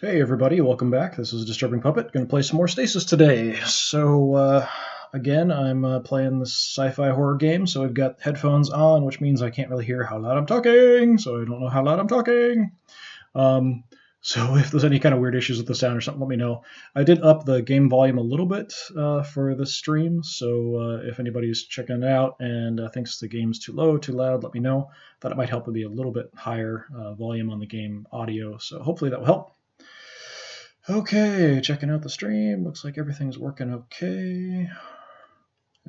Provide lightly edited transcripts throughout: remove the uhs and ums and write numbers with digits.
Hey everybody, welcome back. This is Disturbing Puppet. Going to play some more Stasis today. So again, I'm playing this sci-fi horror game. So I've got headphones on, which means I can't really hear how loud I'm talking. So I don't know how loud I'm talking. Um, so if there's any kind of weird issues with the sound or something, let me know. I did up the game volume a little bit for the stream. So if anybody's checking it out and thinks the game's too low, too loud, let me know. Thought it might help to be a little bit higher volume on the game audio. So hopefully that will help. Okay, checking out the stream. Looks like everything's working okay.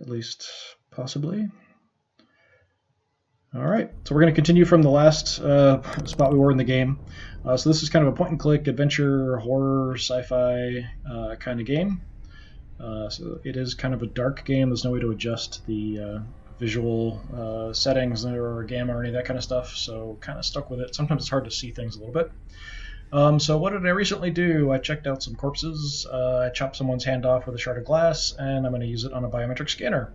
At least possibly. All right, so we're going to continue from the last spot we were in the game. So this is kind of a point-and-click adventure, horror, sci-fi kind of game. So it is kind of a dark game. There's no way to adjust the visual settings or gamma or any of that kind of stuff, so kind of stuck with it. Sometimes it's hard to see things a little bit. So what did I recently do? I checked out some corpses, I chopped someone's hand off with a shard of glass, and I'm going to use it on a biometric scanner.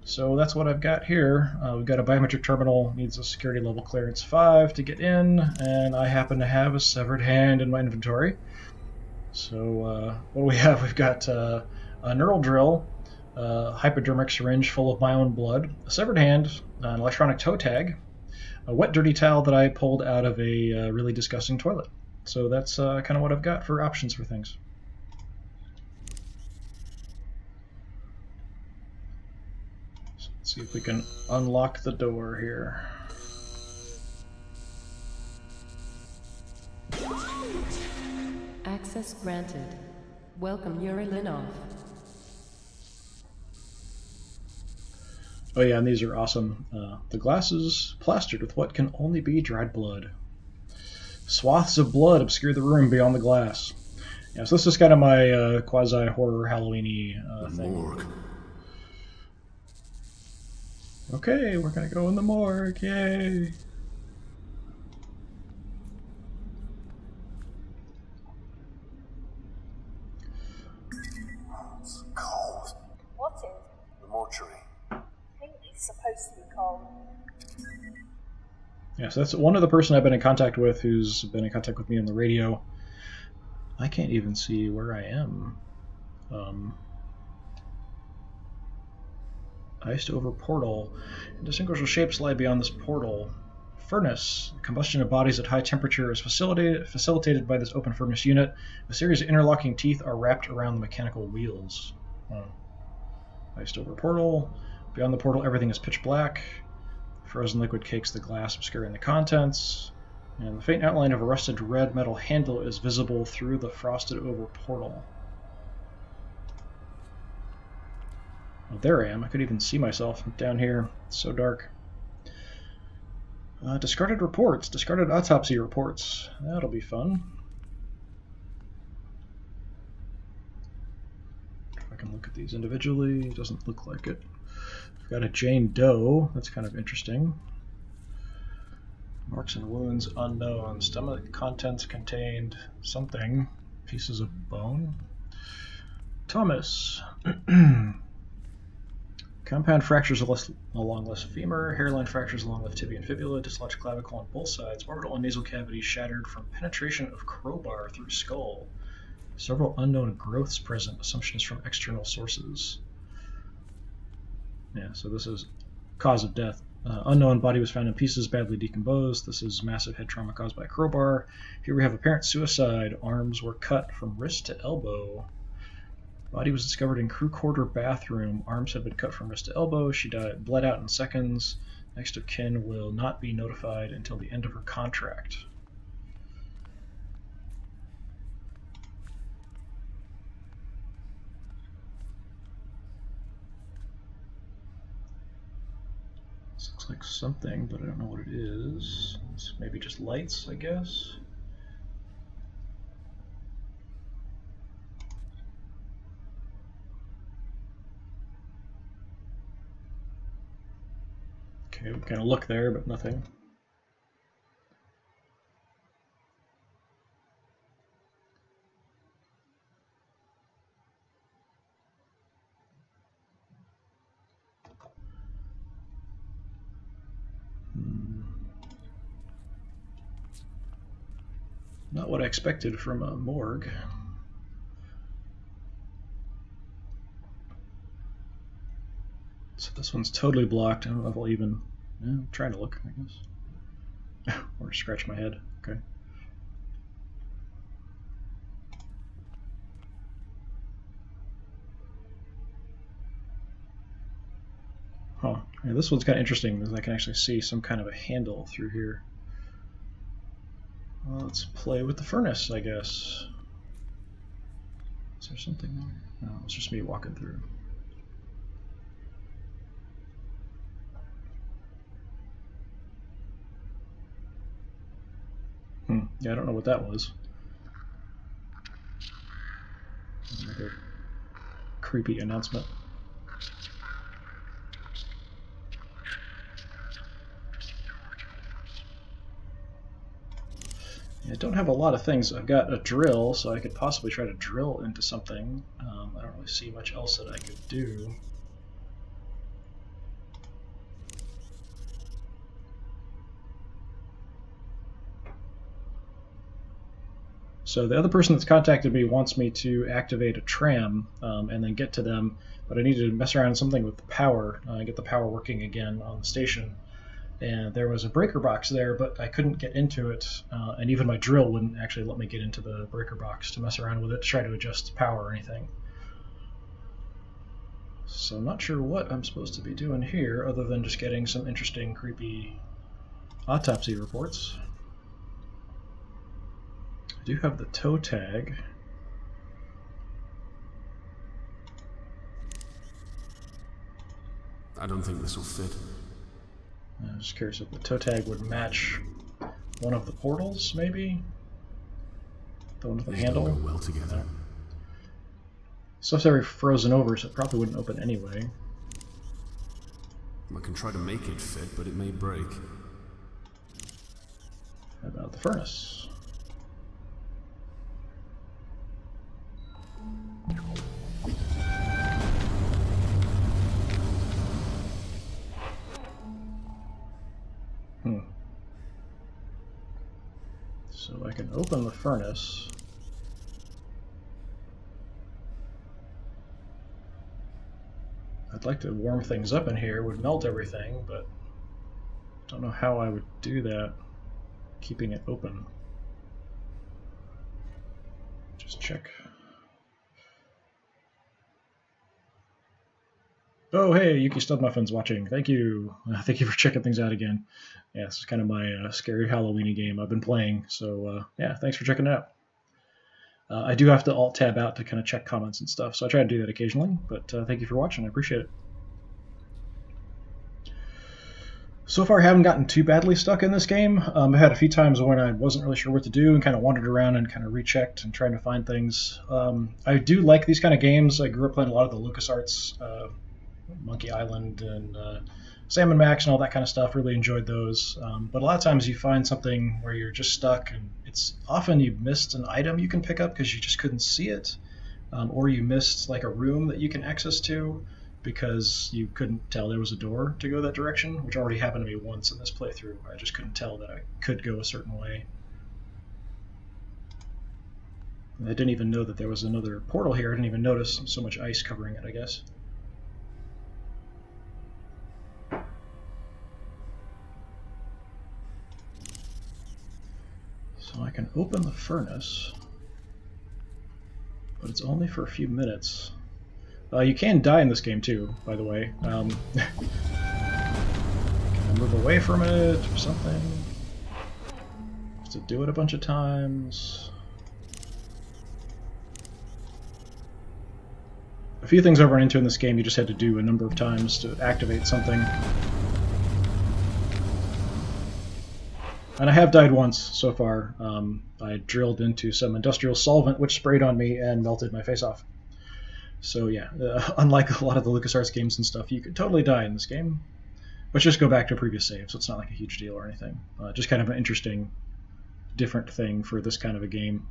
So that's what I've got here. We've got a biometric terminal, needs a security level clearance 5 to get in, and I happen to have a severed hand in my inventory. So what do we have? We've got a neural drill, a hypodermic syringe full of my own blood, a severed hand, an electronic toe tag, a wet dirty towel that I pulled out of a really disgusting toilet. So that's kind of what I've got for options for things. So let's see if we can unlock the door here. Access granted. Welcome, Yuri Linov. Oh yeah, and these are awesome. The glass is plastered with what can only be dried blood. Swaths of blood obscure the room beyond the glass. Yeah, so this is kind of my quasi-horror Halloween-y thing. Morgue. Okay, we're gonna go in the morgue, yay! It's cold. What is? The mortuary. I think it's supposed to be cold. Yeah, so that's one other person I've been in contact with who's been in contact with me on the radio. I can't even see where I am. Iced over portal. Indistinguishable shapes lie beyond this portal. Furnace. Combustion of bodies at high temperature is facilitated by this open furnace unit. A series of interlocking teeth are wrapped around the mechanical wheels. Iced over portal. Beyond the portal, everything is pitch black. Frozen liquid cakes the glass, obscuring the contents. And the faint outline of a rusted red metal handle is visible through the frosted over portal. Oh, there I am. I could even see myself down here. It's so dark. Discarded reports. Discarded autopsy reports. That'll be fun. If I can look at these individually. Doesn't look like it. Got a Jane Doe. That's kind of interesting. Marks and wounds unknown. Stomach contents contained something. Pieces of bone. Thomas. Compound fractures along left femur. Hairline fractures along left tibia and fibula. Dislodged clavicle on both sides. Orbital and nasal cavities shattered from penetration of crowbar through skull. Several unknown growths present. Assumption is from external sources. Yeah, so this is cause of death. Unknown body was found in pieces, badly decomposed. This is massive head trauma caused by crowbar. Here we have apparent suicide. Arms were cut from wrist to elbow. Body was discovered in crew quarter bathroom. Arms had been cut from wrist to elbow. She bled out in seconds. Next of kin will not be notified until the end of her contract. Looks like something, but I don't know what it is. It's maybe just lights, I guess. Okay, we kind of look there, but nothing. Not what I expected from a morgue. So this one's totally blocked. I don't know if I'll even try to look, I guess. Or scratch my head. Okay. Huh. Yeah, this one's kind of interesting because I can actually see some kind of a handle through here. Well, let's play with the furnace, I guess. Is there something there? No, it's just me walking through. Yeah, I don't know what that was. Another creepy announcement. I don't have a lot of things. I've got a drill, so I could possibly try to drill into something. I don't really see much else that I could do. So the other person that's contacted me wants me to activate a tram and then get to them, but I need to mess around something with the power, get the power working again on the station. And there was a breaker box there, but I couldn't get into it, and even my drill wouldn't actually let me get into the breaker box to mess around with it to try to adjust power or anything. So I'm not sure what I'm supposed to be doing here other than just getting some interesting, creepy autopsy reports. I do have the toe tag. I don't think this will fit. I'm just curious if the toe tag would match one of the portals, maybe? The one with the handle? Don't go well together. Stuff's already frozen over, so it probably wouldn't open anyway. I can try to make it fit, but it may break. How about the furnace? So I can open the furnace. I'd like to warm things up in here, would melt everything, but don't know how I would do that, keeping it open. Just check. Oh, hey, Yuki Stubmuffin's watching. Thank you. Thank you for checking things out again. Yeah, this is kind of my scary Halloween-y game I've been playing, so yeah, thanks for checking it out. I do have to Alt-Tab out to kind of check comments and stuff, so I try to do that occasionally, but thank you for watching. I appreciate it. So far, I haven't gotten too badly stuck in this game. I had a few times when I wasn't really sure what to do and kind of wandered around and kind of rechecked and trying to find things. I do like these kind of games. I grew up playing a lot of the LucasArts Monkey Island and Sam & Max and all that kind of stuff. Really enjoyed those. But a lot of times you find something where you're just stuck, and it's often you missed an item you can pick up because you just couldn't see it, or you missed like a room that you can access to because you couldn't tell there was a door to go that direction, which already happened to me once in this playthrough. I just couldn't tell that I could go a certain way. I didn't even know that there was another portal here. I didn't even notice so much ice covering it, I guess. So I can open the furnace, but it's only for a few minutes. You can die in this game too, by the way. Can I move away from it or something? Have to do it a bunch of times. A few things I've run into in this game you just had to do a number of times to activate something. And I have died once so far. I drilled into some industrial solvent which sprayed on me and melted my face off. So yeah, unlike a lot of the LucasArts games and stuff, you could totally die in this game. But just go back to a previous save, so it's not like a huge deal or anything. Just kind of an interesting, different thing for this kind of a game.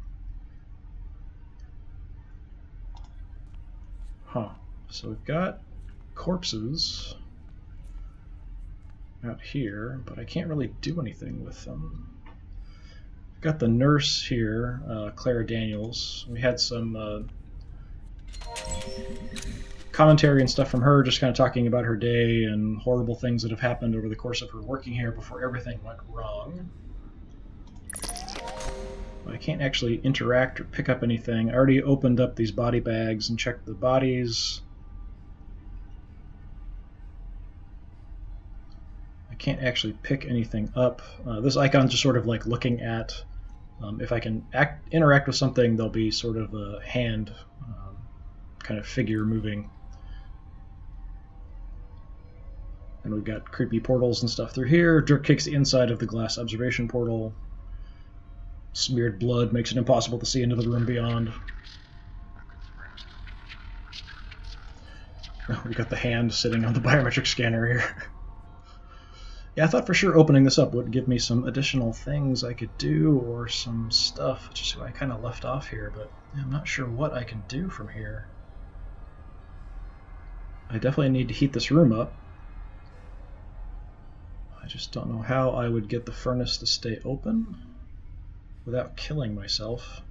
Huh. So we've got corpses out here, but I can't really do anything with them. Got the nurse here, Clara Daniels. We had some commentary and stuff from her, just kind of talking about her day and horrible things that have happened over the course of her working here before everything went wrong. I can't actually interact or pick up anything. I already opened up these body bags and checked the bodies. I can't actually pick anything up. This icon's just sort of like looking at if I can interact with something, there'll be sort of a hand kind of figure moving. And we've got creepy portals and stuff through here. Dirk kicks the inside of the glass observation portal. Smeared blood makes it impossible to see into the room beyond. We've got the hand sitting on the biometric scanner here. Yeah, I thought for sure opening this up would give me some additional things I could do or some stuff, which is who I kind of left off here, but I'm not sure what I can do from here. I definitely need to heat this room up. I just don't know how I would get the furnace to stay open without killing myself.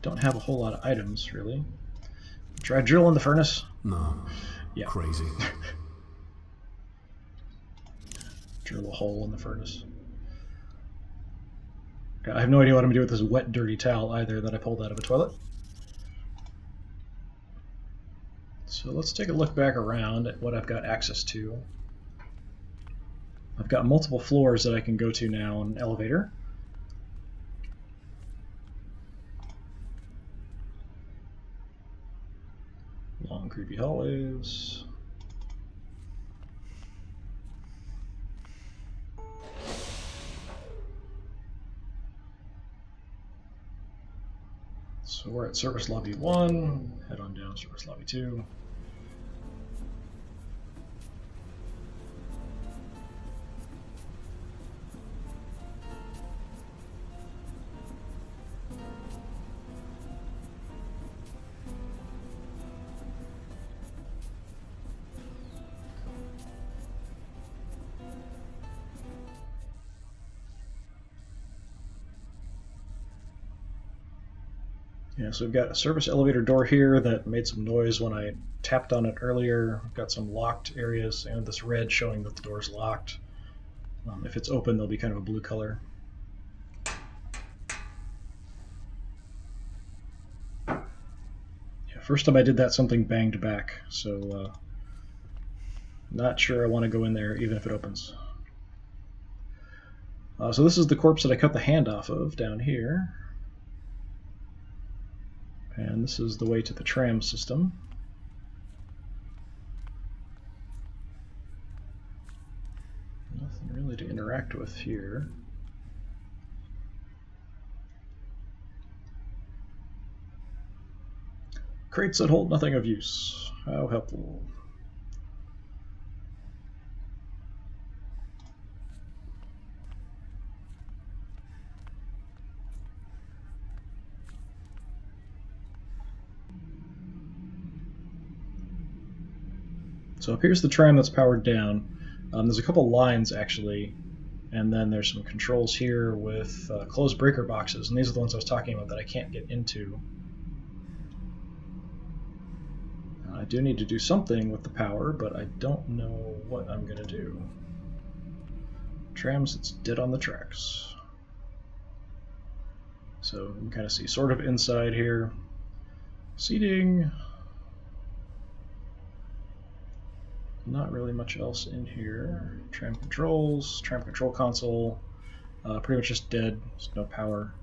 Don't have a whole lot of items, really. Try drilling the furnace? No. Yeah. Crazy. Drill a hole in the furnace. I have no idea what I'm going to do with this wet, dirty towel either that I pulled out of a toilet. So let's take a look back around at what I've got access to. I've got multiple floors that I can go to now in an elevator. Long, creepy hallways. So we're at Service Lobby 1, head on down to Service Lobby 2. Yeah, so we've got a service elevator door here that made some noise when I tapped on it earlier. We've got some locked areas and this red showing that the door's locked. If it's open, there'll be kind of a blue color. Yeah, first time I did that, something banged back, so not sure I want to go in there even if it opens. So this is the corpse that I cut the hand off of down here. And this is the way to the tram system. Nothing really to interact with here. Crates that hold nothing of use. How helpful. So up here's the tram that's powered down. There's a couple lines actually, and then there's some controls here with closed breaker boxes, and these are the ones I was talking about that I can't get into. I do need to do something with the power, but I don't know what I'm going to do. Trams, it's dead on the tracks. So you can kind of see sort of inside here. Seating. Not really much else in here. Tram controls, tram control console, pretty much just dead, there's no power.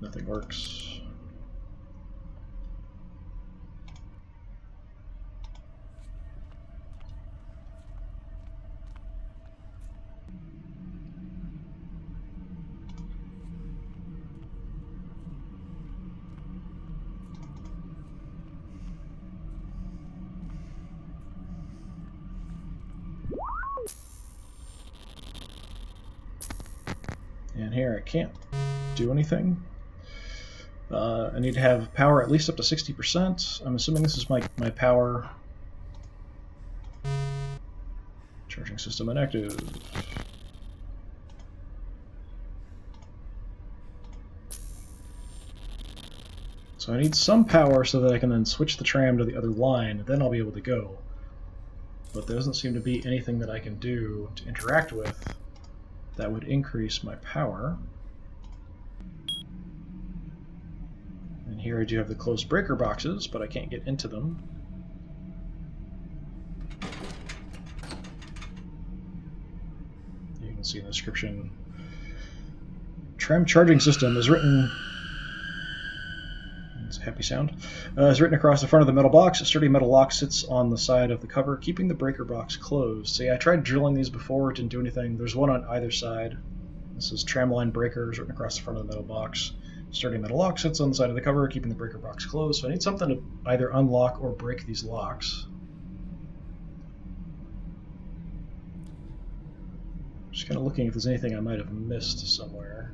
Nothing works. And here I can't do anything. I need to have power at least up to 60%. I'm assuming this is my power. Try Charging system inactive. So I need some power so that I can then switch the tram to the other line, and then I'll be able to go. But there doesn't seem to be anything that I can do to interact with that would increase my power. And here I do have the closed breaker boxes, but I can't get into them. You can see in the description, tram charging system is written, it's a happy sound, is written across the front of the metal box. A sturdy metal lock sits on the side of the cover, keeping the breaker box closed. So yeah, I tried drilling these before, it didn't do anything. There's one on either side. This is tramline breakers written across the front of the metal box. Sturdy metal lock sits on the side of the cover, keeping the breaker box closed. So I need something to either unlock or break these locks. Just kind of looking if there's anything I might have missed somewhere,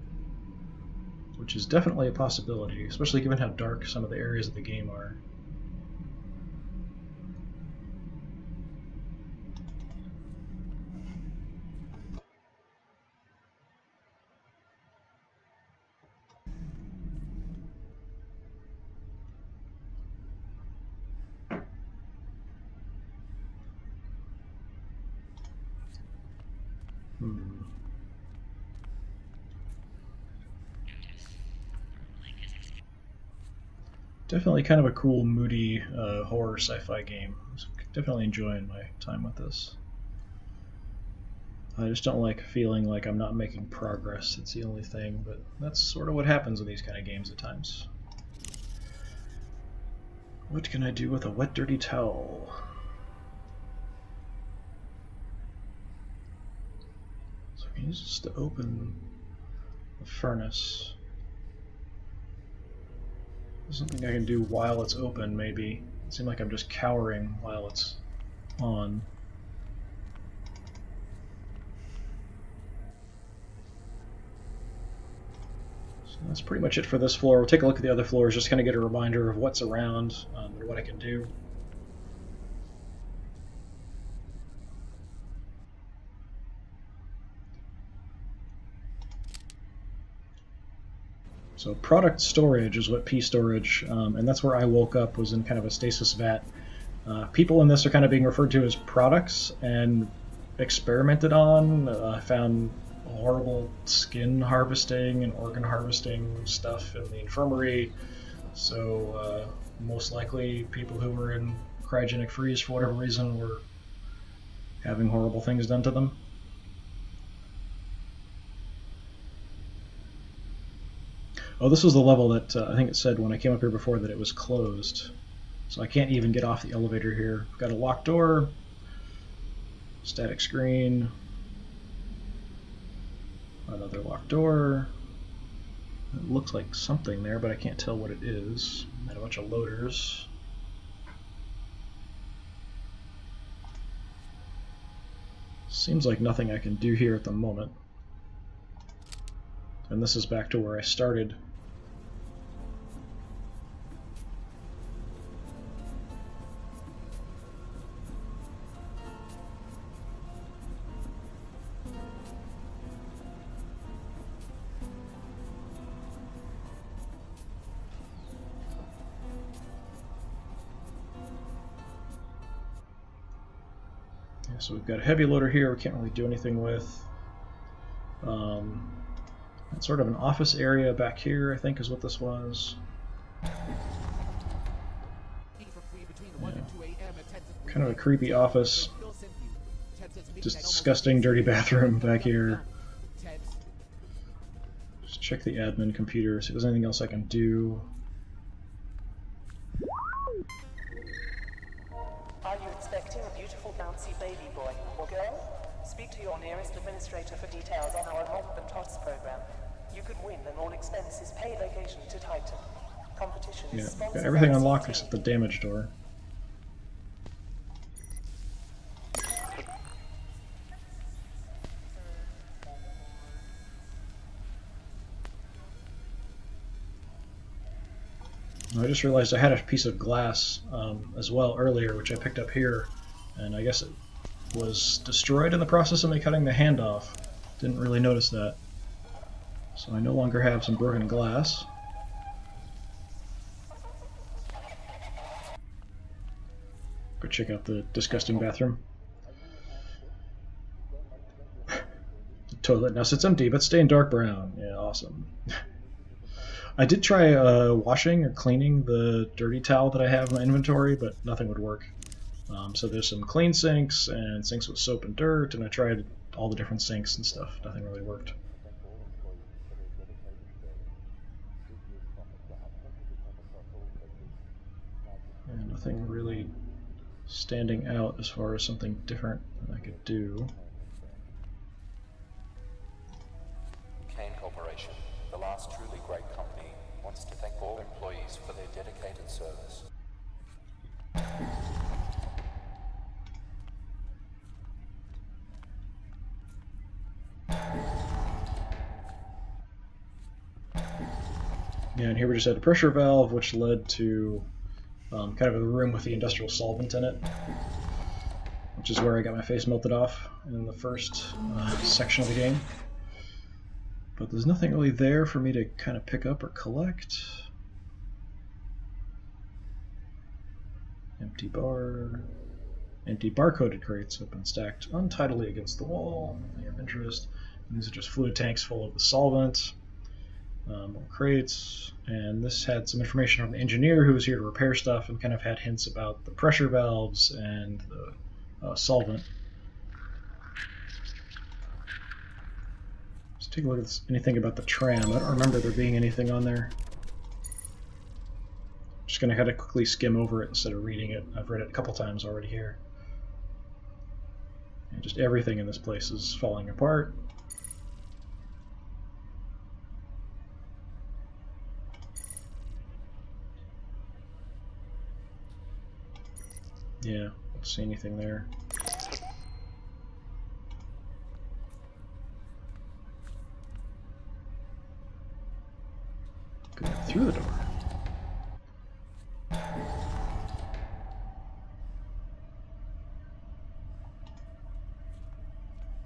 which is definitely a possibility, especially given how dark some of the areas of the game are. Definitely kind of a cool, moody horror sci-fi game. Definitely enjoying my time with this. I just don't like feeling like I'm not making progress. It's the only thing, but that's sort of what happens with these kind of games at times. What can I do with a wet, dirty towel? So I can use this to open the furnace. There's something I can do while it's open, maybe. It seems like I'm just cowering while it's on. So that's pretty much it for this floor. We'll take a look at the other floors, just kind of get a reminder of what's around and what I can do. So product storage is what P storage, and that's where I woke up, was in kind of a stasis vat. People in this are kind of being referred to as products and experimented on. I found horrible skin harvesting and organ harvesting stuff in the infirmary. So most likely people who were in cryogenic freeze for whatever reason were having horrible things done to them. Oh, this was the level that I think it said when I came up here before that it was closed. So I can't even get off the elevator here. Got a locked door, static screen, another locked door. It looks like something there, but I can't tell what it is. And a bunch of loaders. Seems like nothing I can do here at the moment. And this is back to where I started. Yeah, so we've got a heavy loader here we can't really do anything with. It's sort of an office area back here, I think, is what this was. Yeah. Kind of a creepy office. Just disgusting, dirty bathroom back here. Just check the admin computer, see if there's anything else I can do. Are you expecting a beautiful, bouncy baby boy or girl? Speak to your nearest administrator for details on our Mom and Tots program. You could win an all-expenses paid vacation to Titan. Competition is sponsored. Got everything unlocked except the damage door. I just realized I had a piece of glass as well earlier, which I picked up here, and I guess it was destroyed in the process of me cutting the hand off. Didn't really notice that. So I no longer have some broken glass. Go check out the disgusting bathroom. The toilet now sits empty, but stained dark brown. Yeah, awesome. I did try washing or cleaning the dirty towel that I have in my inventory, but nothing would work. So there's some clean sinks and sinks with soap and dirt, and I tried all the different sinks and stuff. Nothing really worked. And nothing really standing out as far as something different that I could do. Kane Corporation, the last truly great company, wants to thank all employees for their dedicated service. Yeah, and here we just had a pressure valve, which led to kind of a room with the industrial solvent in it, which is where I got my face melted off in the first section of the game. But there's nothing really there for me to kind of pick up or collect. Empty bar. Empty barcoded crates have been stacked untidily against the wall. Nothing of interest. And these are just fluid tanks full of the solvent. More crates, and this had some information from the engineer who was here to repair stuff and kind of had hints about the pressure valves and the solvent. Let's take a look at anything about the tram. I don't remember there being anything on there. Just going to kind of quickly skim over it instead of reading it. I've read it a couple times already here. And just everything in this place is falling apart. Yeah, don't see anything there. Go through the door.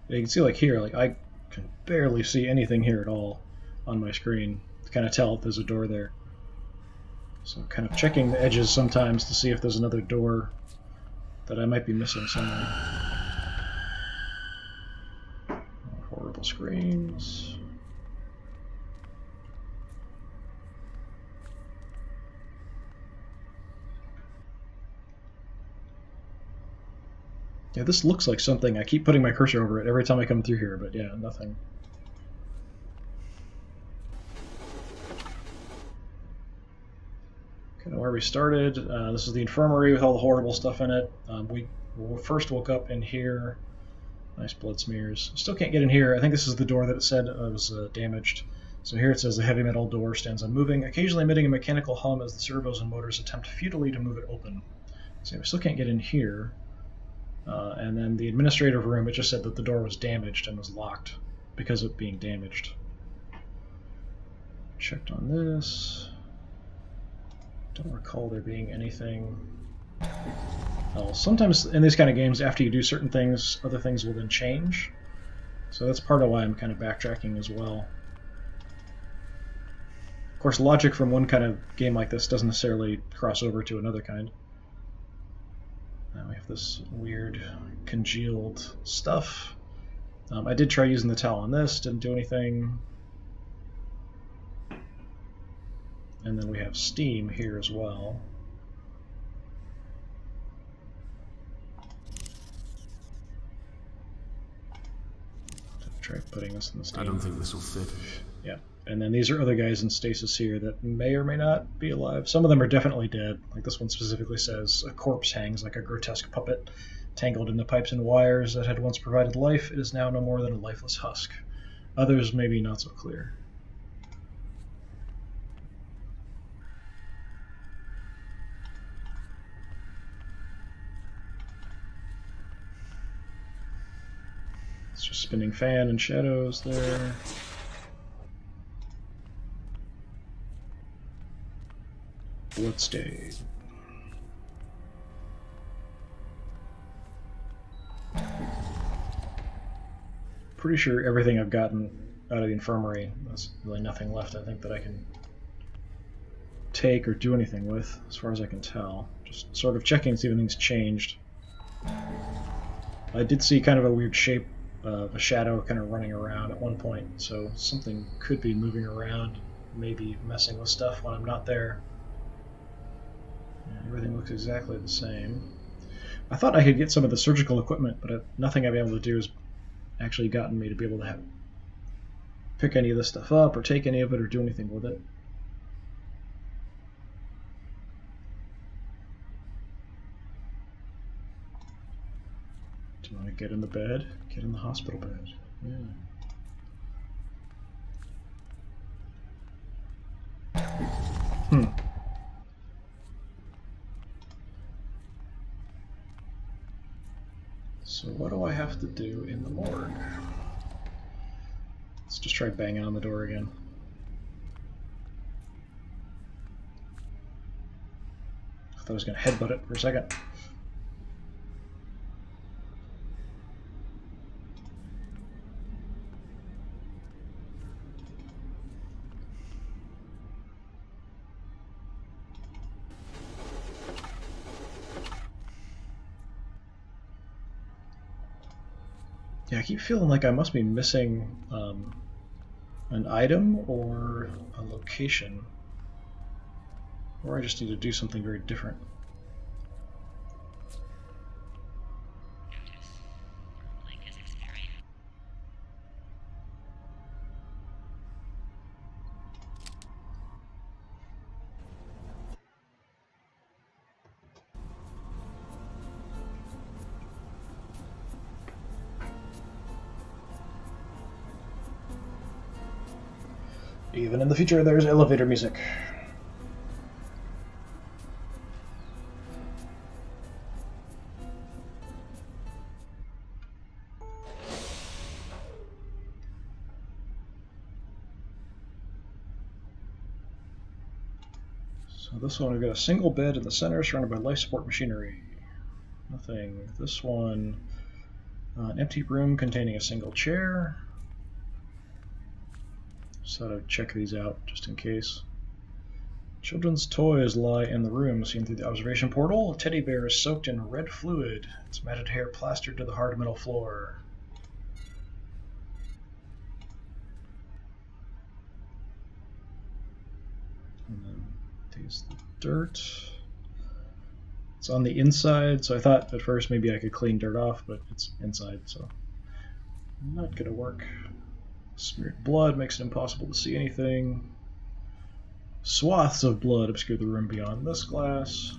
You can see, like here, like I can barely see anything here at all on my screen to kind of tell if there's a door there. So I'm kind of checking the edges sometimes to see if there's another door that I might be missing somewhere. Horrible screams. Yeah, this looks like something. I keep putting my cursor over it every time I come through here, but yeah, nothing. Kind of where we started. This is the infirmary with all the horrible stuff in it. We first woke up in here. Nice blood smears. Still can't get in here. I think this is the door that it said was damaged. So here it says the heavy metal door stands unmoving, occasionally emitting a mechanical hum as the servos and motors attempt futilely to move it open. So we still can't get in here. And then the administrative room, it just said that the door was damaged and was locked because of being damaged. Checked on this. Don't recall there being anything else. Sometimes in these kind of games, after you do certain things, other things will then change. So that's part of why I'm kind of backtracking as well. Of course, logic from one kind of game like this doesn't necessarily cross over to another kind. Now we have this weird congealed stuff. I did try using the towel on this, didn't do anything. And then we have steam here as well. Try putting this in the steam. I don't think this will fit. Yeah. And then these are other guys in stasis here that may or may not be alive. Some of them are definitely dead. Like this one specifically says, a corpse hangs like a grotesque puppet, tangled in the pipes and wires that had once provided life. It is now no more than a lifeless husk. Others may be not so clear. It's just spinning fan and shadows there. Bloodstained. pretty sure everything I've gotten out of the infirmary, there's really nothing left, I think, that I can take or do anything with, as far as I can tell. Just sort of checking to see if anything's changed. I did see kind of a weird shape of a shadow kind of running around at one point, so something could be moving around, maybe messing with stuff when I'm not there. Yeah, everything looks exactly the same. I thought I could get some of the surgical equipment, but nothing I've been able to do has actually gotten me to be able to pick any of this stuff up or take any of it or do anything with it. Do you want to get in the bed? Get in the hospital bed. Yeah. So what do I have to do in the morgue? Let's just try banging on the door again. I thought I was going to headbutt it for a second. Yeah, I keep feeling like I must be missing an item or a location. Or I just need to do something very different. Even in the future, there's elevator music. So this one, we've got a single bed in the center surrounded by life support machinery. Nothing. This one, an empty room containing a single chair. Just thought I'd check these out just in case. Children's toys lie in the room, seen through the observation portal. A teddy bear is soaked in red fluid. Its matted hair plastered to the hard metal floor. And then there's the dirt. It's on the inside, so I thought at first maybe I could clean dirt off, but it's inside, so not gonna work. Smeared blood makes it impossible to see anything. Swaths of blood obscure the room beyond this glass.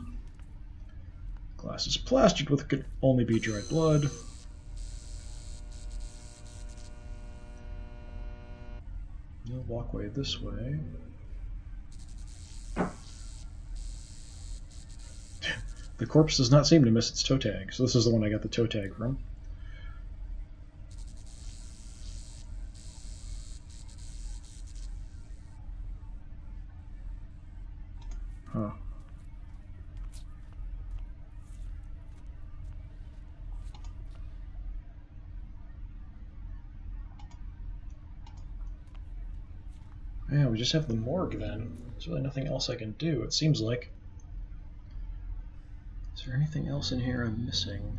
Glass is plastered with what could only be dried blood. No walkway this way. The corpse does not seem to miss its toe tag, so this is the one I got the toe tag from. Huh. Yeah, we just have the morgue then. There's really nothing else I can do, it seems like. Is there anything else in here I'm missing?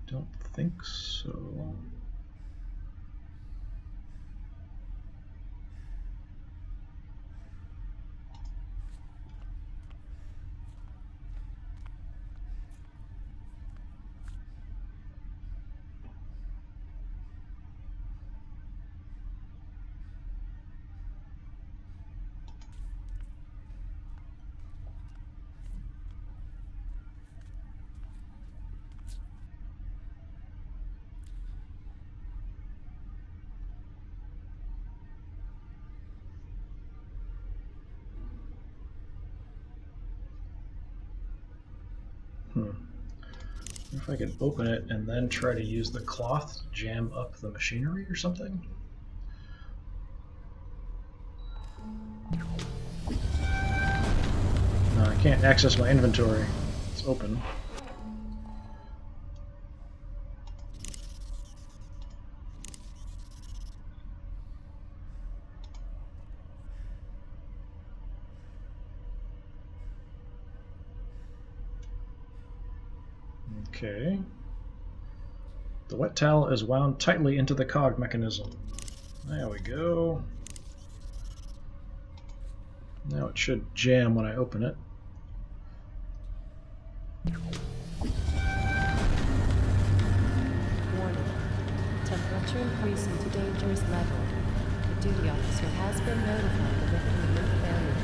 Don't think so. If I could open it and then try to use the cloth to jam up the machinery or something. No, I can't access my inventory. It's open. Okay. The wet towel is wound tightly into the cog mechanism. There we go. Now it should jam when I open it. Warning. Temperature increasing to dangerous level. The duty officer has been notified of imminent failure.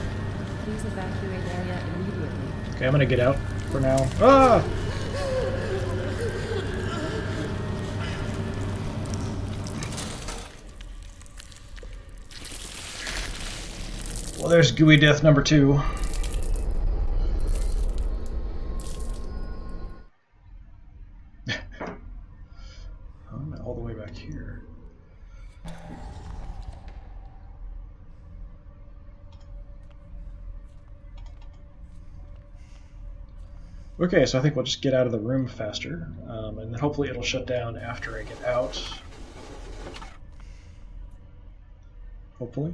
Please evacuate area immediately. Okay, I'm gonna get out for now. Ah! Well, there's gooey death number 2. I'm all the way back here. Okay, so I think we'll just get out of the room faster, and then hopefully it'll shut down after I get out. Hopefully.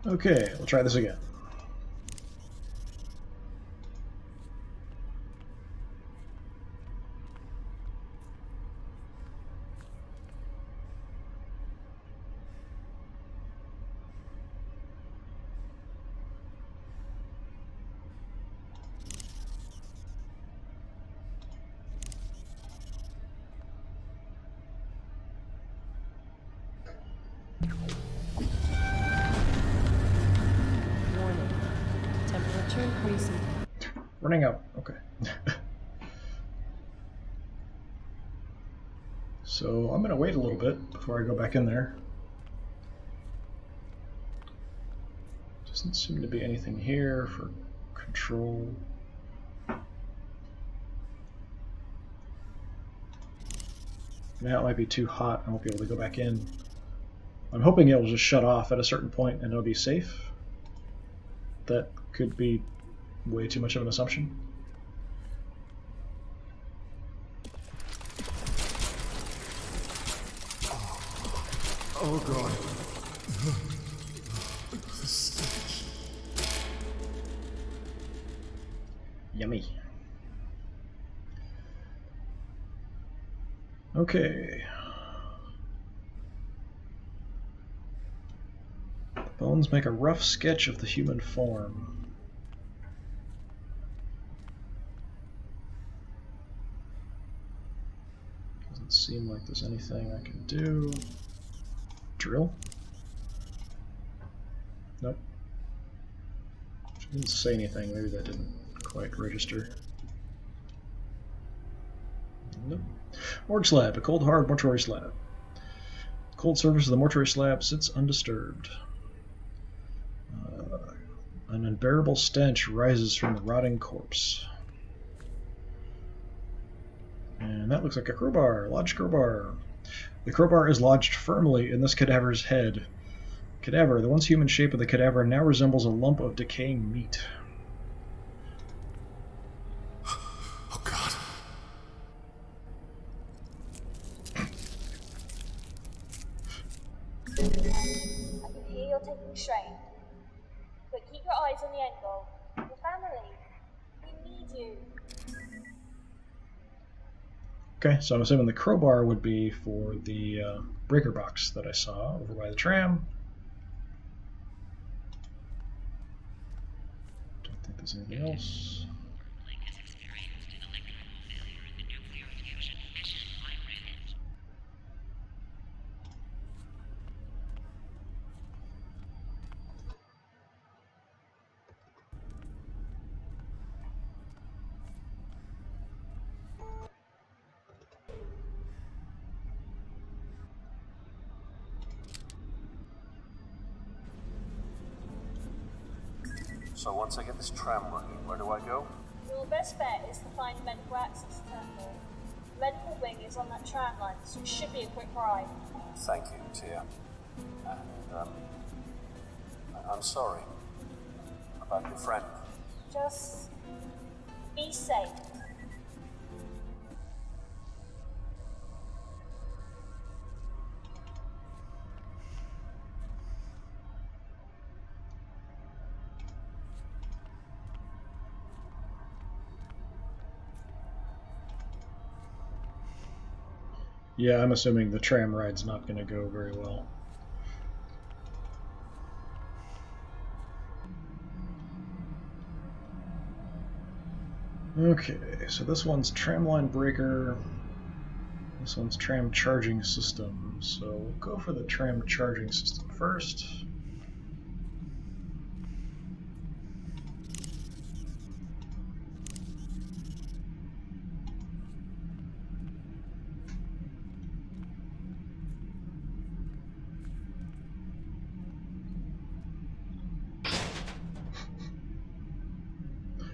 Okay, we'll try this again. Warning. Temperature increasing. Running out. Okay. So I'm going to wait a little bit before I go back in there. Doesn't seem to be anything here for control. Now it might be too hot. I won't be able to go back in. I'm hoping it will just shut off at a certain point and it'll be safe. That could be way too much of an assumption. Oh god. Yummy. Okay. The bones make a rough sketch of the human form. Doesn't seem like there's anything I can do. Drill? Nope. She didn't say anything, maybe that didn't quite register. Nope. Morgue slab, a cold hard mortuary slab. The cold surface of the mortuary slab sits undisturbed. An unbearable stench rises from the rotting corpse. And that looks like a crowbar, lodged crowbar. The crowbar is lodged firmly in this cadaver's head. Cadaver, the once human shape of the cadaver now resembles a lump of decaying meat. Oh god. I can hear you're taking strain. But keep your eyes on the end goal. Your family. We need you. Okay, so I'm assuming the crowbar would be for the breaker box that I saw over by the tram. Don't think there's anything else. So once I get this tram running, where do I go? Your best bet is to find the medical access terminal. The medical wing is on that tram line, so it should be a quick ride. Thank you, Tia. And, I'm sorry about your friend. Just be safe. Yeah, I'm assuming the tram ride's not going to go very well. Okay, so this one's tramline breaker. This one's tram charging system. So we'll go for the tram charging system first.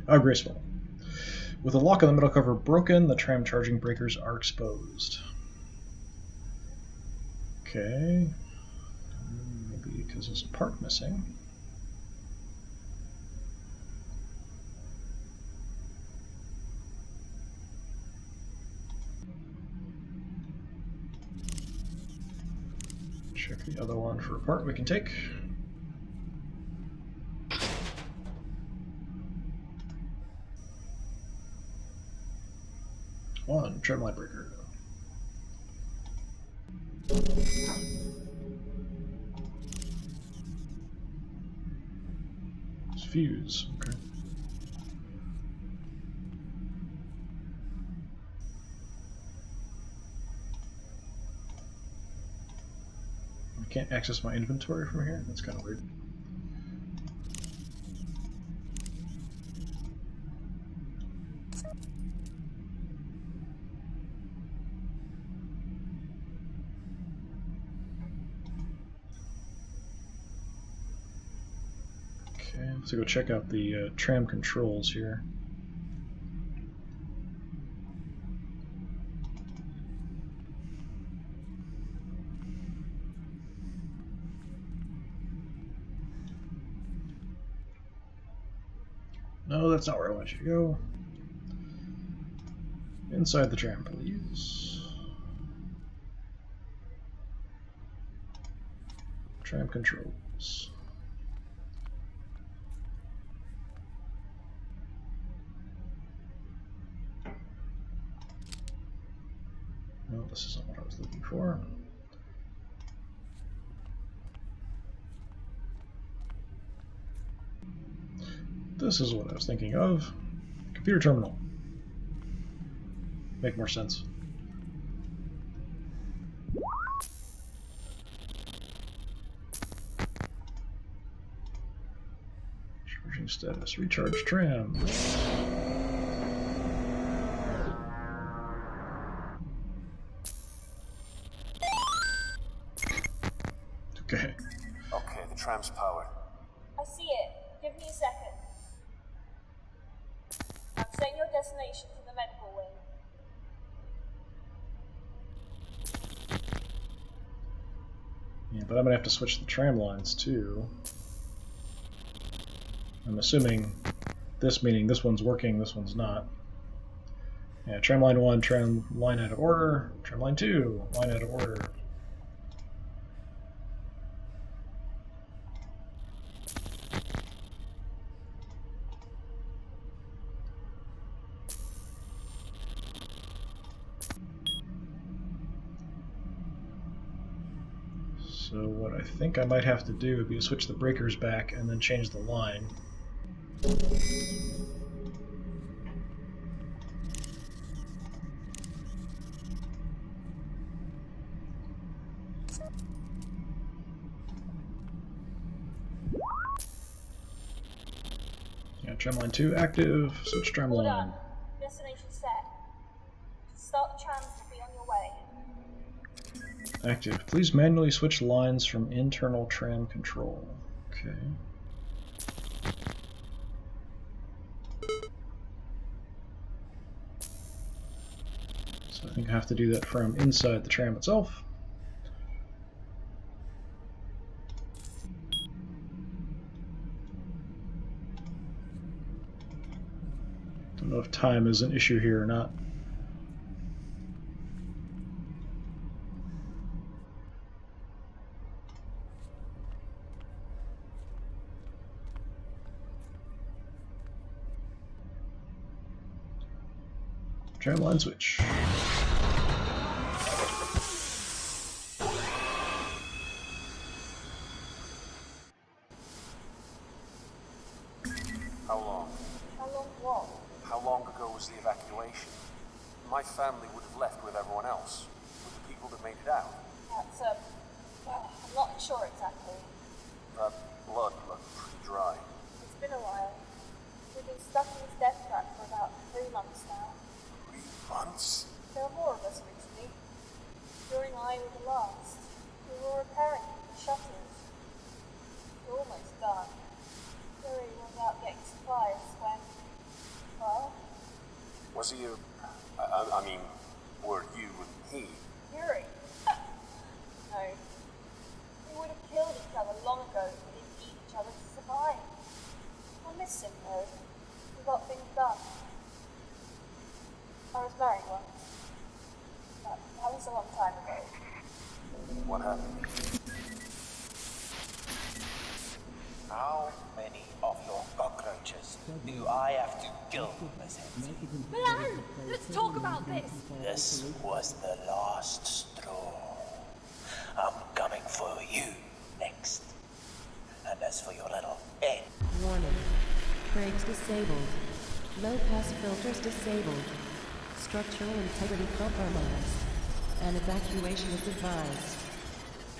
Oh, graceful. With the lock on the middle cover broken, the tram charging breakers are exposed. Okay. Maybe because there's a part missing. Check the other one for a part we can take. One tramline breaker. It's fuse. Okay. I can't access my inventory from here. That's kind of weird. Let's go check out the tram controls here. No, that's not where I want you to go. Inside the tram, please. Tram controls. No, this isn't what I was looking for. This is what I was thinking of. Computer terminal. Make more sense. Charging status. Recharge tram. Okay. Okay, the tram's powered. I see it. Give me a second. I'm setting your destination to the medical wing. Yeah, but I'm gonna have to switch the tram lines too. I'm assuming this meaning this one's working, this one's not. Yeah, tram line 1, tram line out of order. Tram line 2, line out of order. So what I think I might have to do would be to switch the breakers back and then change the line. Yeah, tramline 2 active, switch tram All line. done. Destination set. Start the trams to be on your way. Active. Please manually switch lines from internal tram control. Okay. I think I have to do that from inside the tram itself. Don't know if time is an issue here or not. Tram line switch. How long? How long what? How long ago was the evacuation? My family would have left with everyone else, with the people that made it out. That's, well, I'm not sure exactly. That blood looked pretty dry. It's been a while. We've been stuck in this death trap for about 3 months now. 3 months? There were more of us originally. Jory and I were the last. We were repairing the shutters. We're almost done. Jory was out getting supplies when, well, Was he a... I mean, were you and he? Yuri. No. We would have killed each other long ago if we didn't need each other to survive. I miss him though. We got things done. I was married once. But that was a long time ago. What happened? How many of your cockroaches do I have to kill, Miss Henson? Milan! Let's talk about this! This was the last straw. I'm coming for you next. And as for your little head, Warning. Brakes disabled. Low pass filters disabled. Structural integrity compromised. And evacuation is advised.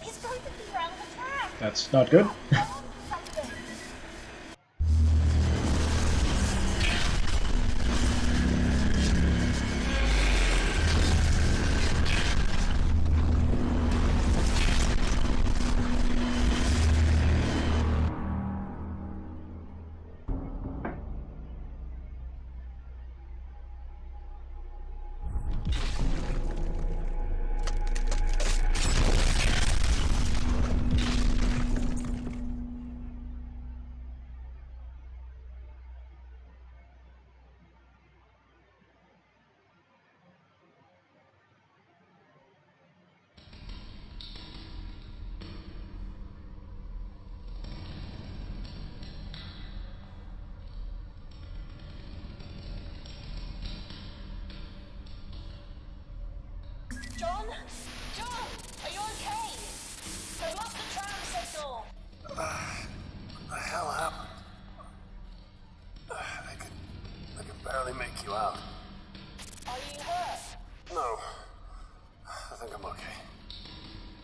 He's going to be around the track! That's not good. Something! John? John! Are you okay? I've lost the tram signal! What the hell happened? I can barely make you out. Are you hurt? No. I think I'm okay.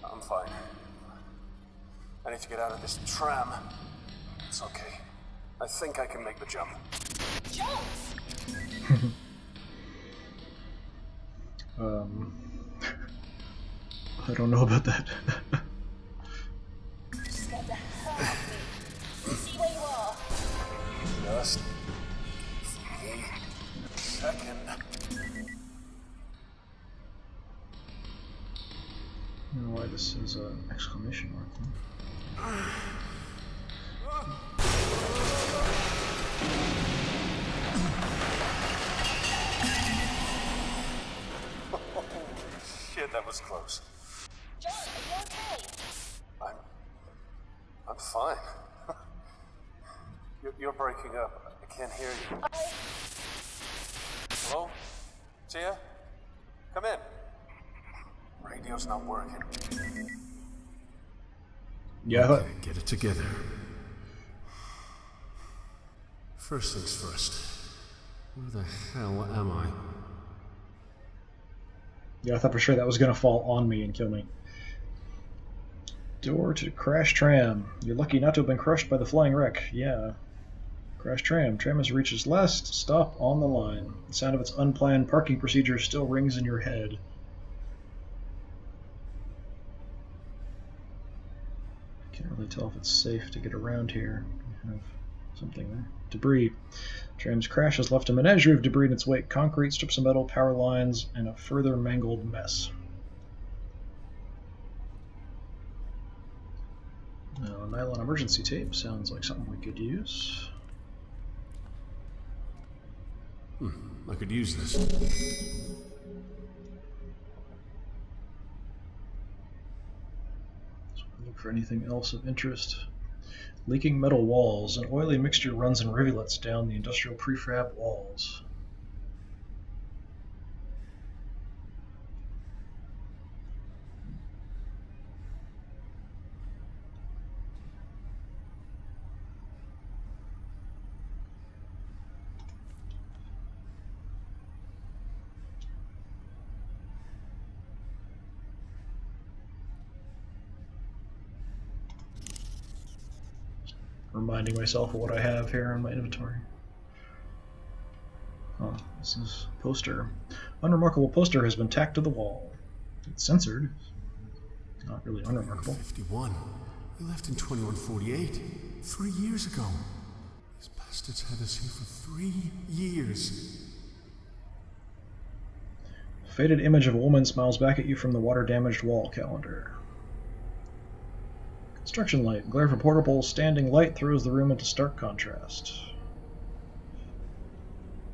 I'm fine. I need to get out of this tram. It's okay. I think I can make the jump. John! I don't know about that. Scared the hell out of me. See where you are. Just give me a second. I don't know why this is an exclamation mark. Shit, that was close. John, are you okay? I'm fine. You're breaking up. I can't hear you. Hello? Tia? Come in. Radio's not working. Yeah. Okay, get it together. First things first. Where the hell am I? Yeah, I thought for sure that was going to fall on me and kill me. Door to crash tram. You're lucky not to have been crushed by the flying wreck. Yeah. Crash tram. Tram has reached its last stop on the line. The sound of its unplanned parking procedure still rings in your head. I can't really tell if it's safe to get around here. We have something there. Debris. Tram's crash has left a menagerie of debris in its wake. Concrete, strips of metal, power lines, and a further mangled mess. Now, nylon emergency tape sounds like something we could use. I could use this. Look for anything else of interest. Leaking metal walls. An oily mixture runs in rivulets down the industrial prefab walls. Reminding myself of what I have here in my inventory. Oh, this is poster. Unremarkable poster has been tacked to the wall. It's censored. Not really unremarkable. 51. We left in 2148. 3 years ago. These bastards had us here for 3 years. Faded image of a woman smiles back at you from the water-damaged wall calendar. Construction light. Glare from portable standing light throws the room into stark contrast.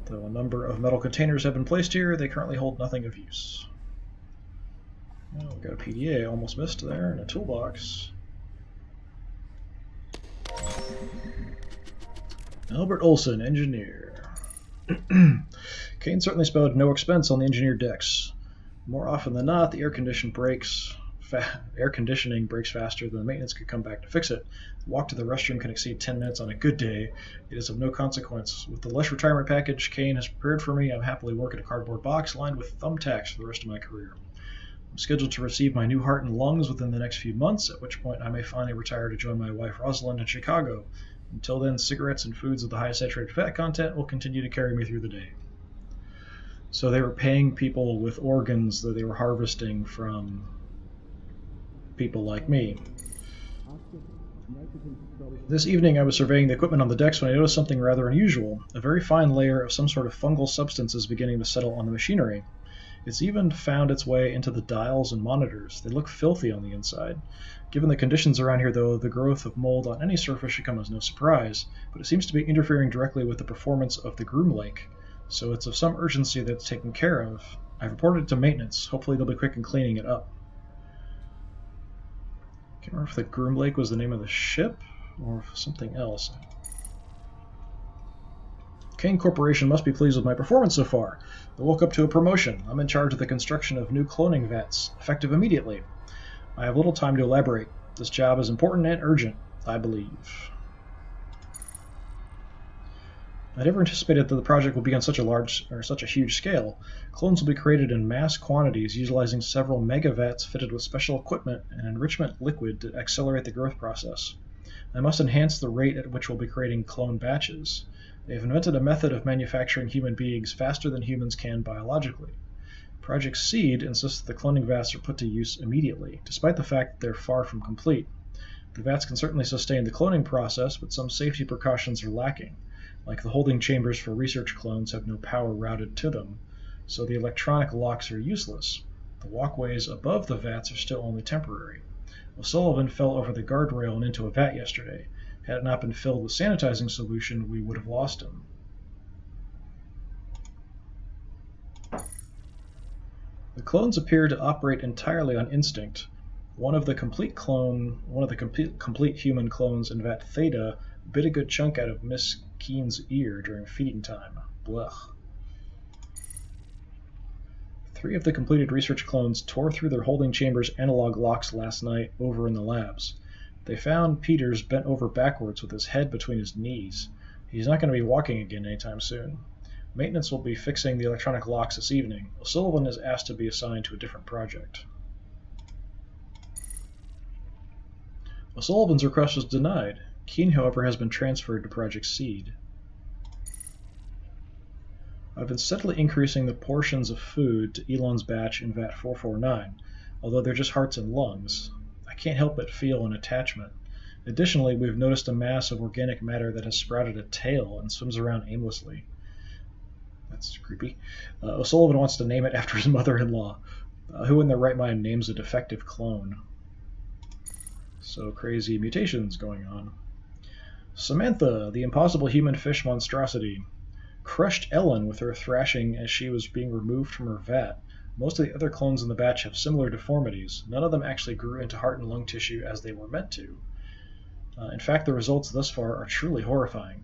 Though a number of metal containers have been placed here, they currently hold nothing of use. Oh, we've got a PDA, almost missed there, and a toolbox. Albert Olson, engineer. Kane certainly spelled no expense on the engineer decks. More often than not, the air conditioning breaks faster than the maintenance could come back to fix it. The walk to the restroom can exceed 10 minutes on a good day. It is of no consequence. With the lush retirement package Kane has prepared for me, I'm happily working a cardboard box lined with thumbtacks for the rest of my career. I'm scheduled to receive my new heart and lungs within the next few months, at which point I may finally retire to join my wife Rosalind in Chicago. Until then, cigarettes and foods with the highest saturated fat content will continue to carry me through the day. So they were paying people with organs that they were harvesting from people like me. This evening I was surveying the equipment on the decks when I noticed something rather unusual. A very fine layer of some sort of fungal substance is beginning to settle on the machinery. It's even found its way into the dials and monitors. They look filthy on the inside. Given the conditions around here, though, the growth of mold on any surface should come as no surprise, but it seems to be interfering directly with the performance of the Groom Lake, so it's of some urgency that it's taken care of. I've reported it to maintenance. Hopefully they'll be quick in cleaning it up. I can't remember if the Groom Lake was the name of the ship or something else. Kane Corporation must be pleased with my performance so far. I woke up to a promotion. I'm in charge of the construction of new cloning vats, effective immediately. I have little time to elaborate. This job is important and urgent, I believe. I never anticipated that the project would be on such a huge scale. Clones will be created in mass quantities, utilizing several megavats fitted with special equipment and enrichment liquid to accelerate the growth process. I must enhance the rate at which we'll be creating clone batches. They have invented a method of manufacturing human beings faster than humans can biologically. Project Seed insists that the cloning vats are put to use immediately, despite the fact that they're far from complete. The vats can certainly sustain the cloning process, but some safety precautions are lacking. Like the holding chambers for research clones have no power routed to them, so the electronic locks are useless. The walkways above the vats are still only temporary. O'Sullivan fell over the guardrail and into a vat yesterday. Had it not been filled with sanitizing solution, we would have lost him. The clones appear to operate entirely on instinct. One of the complete human clones in Vat Theta bit a good chunk out of Miss Keen's ear during feeding time. Blech. 3 of the completed research clones tore through their holding chamber's analog locks last night over in the labs. They found Peters bent over backwards with his head between his knees. He's not going to be walking again anytime soon. Maintenance will be fixing the electronic locks this evening. O'Sullivan is asked to be assigned to a different project. O'Sullivan's request was denied. Keen, however, has been transferred to Project Seed. I've been steadily increasing the portions of food to Elon's batch in Vat 449, although they're just hearts and lungs. I can't help but feel an attachment. Additionally, we've noticed a mass of organic matter that has sprouted a tail and swims around aimlessly. That's creepy. O'Sullivan wants to name it after his mother-in-law. Who in their right mind names a defective clone? So crazy mutations going on. Samantha, the impossible human fish monstrosity, crushed Ellen with her thrashing as she was being removed from her vat. Most of the other clones in the batch have similar deformities. None of them actually grew into heart and lung tissue as they were meant to. In fact, the results thus far are truly horrifying.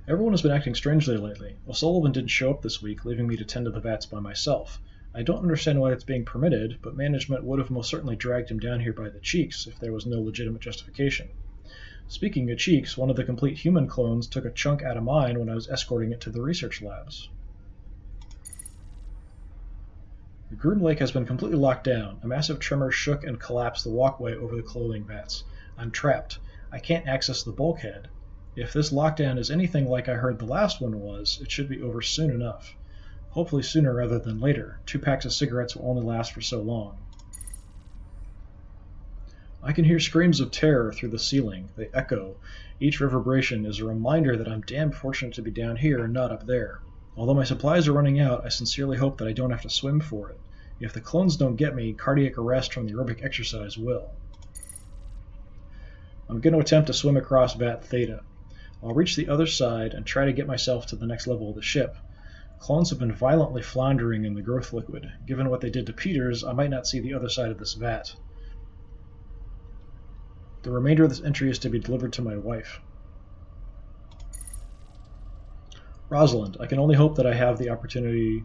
Everyone has been acting strangely lately. O'Sullivan didn't show up this week, leaving me to tend to the vats by myself. I don't understand why it's being permitted, but management would have most certainly dragged him down here by the cheeks if there was no legitimate justification. Speaking of cheeks, one of the complete human clones took a chunk out of mine when I was escorting it to the research labs. The Groom Lake has been completely locked down. A massive tremor shook and collapsed the walkway over the clothing vats. I'm trapped. I can't access the bulkhead. If this lockdown is anything like I heard the last one was, it should be over soon enough. Hopefully sooner rather than later. 2 packs of cigarettes will only last for so long. I can hear screams of terror through the ceiling. They echo. Each reverberation is a reminder that I'm damn fortunate to be down here and not up there. Although my supplies are running out, I sincerely hope that I don't have to swim for it. If the clones don't get me, cardiac arrest from the aerobic exercise will. I'm going to attempt to swim across Vat Theta. I'll reach the other side and try to get myself to the next level of the ship. Clones have been violently floundering in the growth liquid. Given what they did to Peters, I might not see the other side of this vat. The remainder of this entry is to be delivered to my wife. Rosalind, I can only hope that I have the opportunity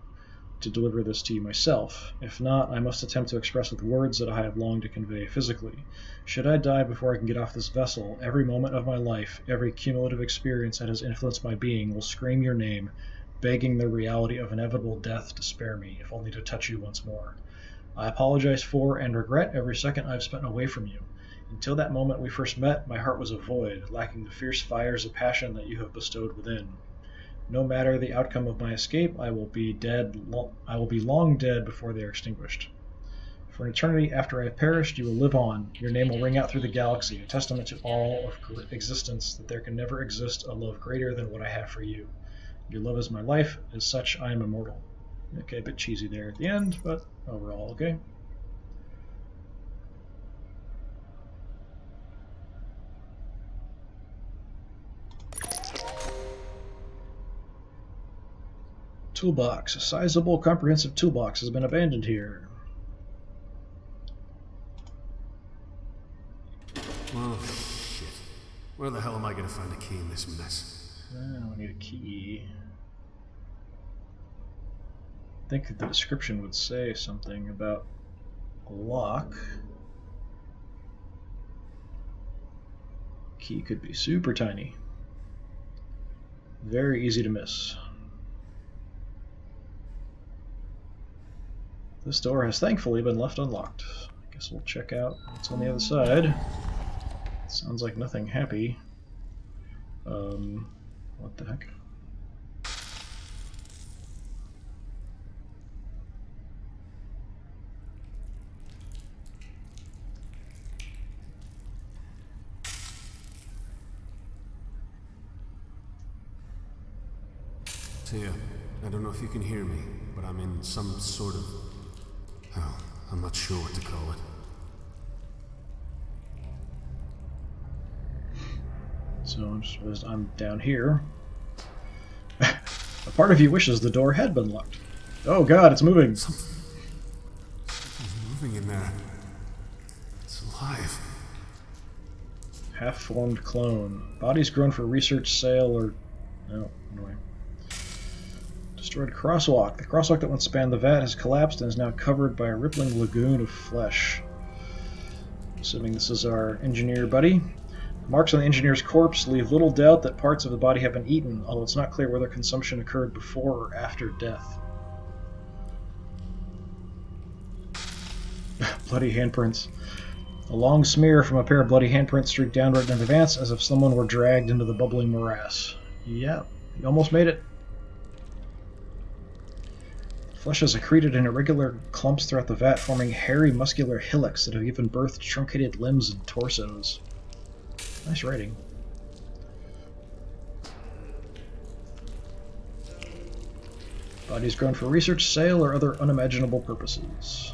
to deliver this to you myself. If not, I must attempt to express with words that I have longed to convey physically. Should I die before I can get off this vessel, every moment of my life, every cumulative experience that has influenced my being will scream your name, begging the reality of inevitable death to spare me, if only to touch you once more. I apologize for and regret every second I've spent away from you. Until that moment we first met, my heart was a void, lacking the fierce fires of passion that you have bestowed within. No matter the outcome of my escape, I will be long dead before they are extinguished. For an eternity after I have perished, you will live on. Your name will ring out through the galaxy, a testament to all of existence that there can never exist a love greater than what I have for you. Your love is my life. As such, I am immortal. Okay, a bit cheesy there at the end, but overall, okay. Toolbox. A sizable, comprehensive toolbox has been abandoned here. Oh, shit. Where the hell am I going to find a key in this mess? We need a key. I think that the description would say something about a lock. Key could be super tiny. Very easy to miss. This door has thankfully been left unlocked. I guess we'll check out what's on the other side. Sounds like nothing happy. What the heck? Tia, I don't know if you can hear me, but I'm in some sort of... hell, I'm not sure what to call it. So I'm down here. A part of you wishes the door had been locked. Oh god, it's moving! Something's moving in there. It's alive. Half-formed clone. Bodies grown for research, sale, or... no, anyway. Destroyed crosswalk. The crosswalk that once spanned the vat has collapsed and is now covered by a rippling lagoon of flesh. Assuming this is our engineer buddy. Marks on the engineer's corpse leave little doubt that parts of the body have been eaten, although it's not clear whether consumption occurred before or after death. Bloody handprints. A long smear from a pair of bloody handprints streaked downward in advance as if someone were dragged into the bubbling morass. Yeah, you almost made it. Flesh has accreted in irregular clumps throughout the vat, forming hairy, muscular hillocks that have given birth to truncated limbs and torsos. Nice writing. Bodies grown for research, sale, or other unimaginable purposes.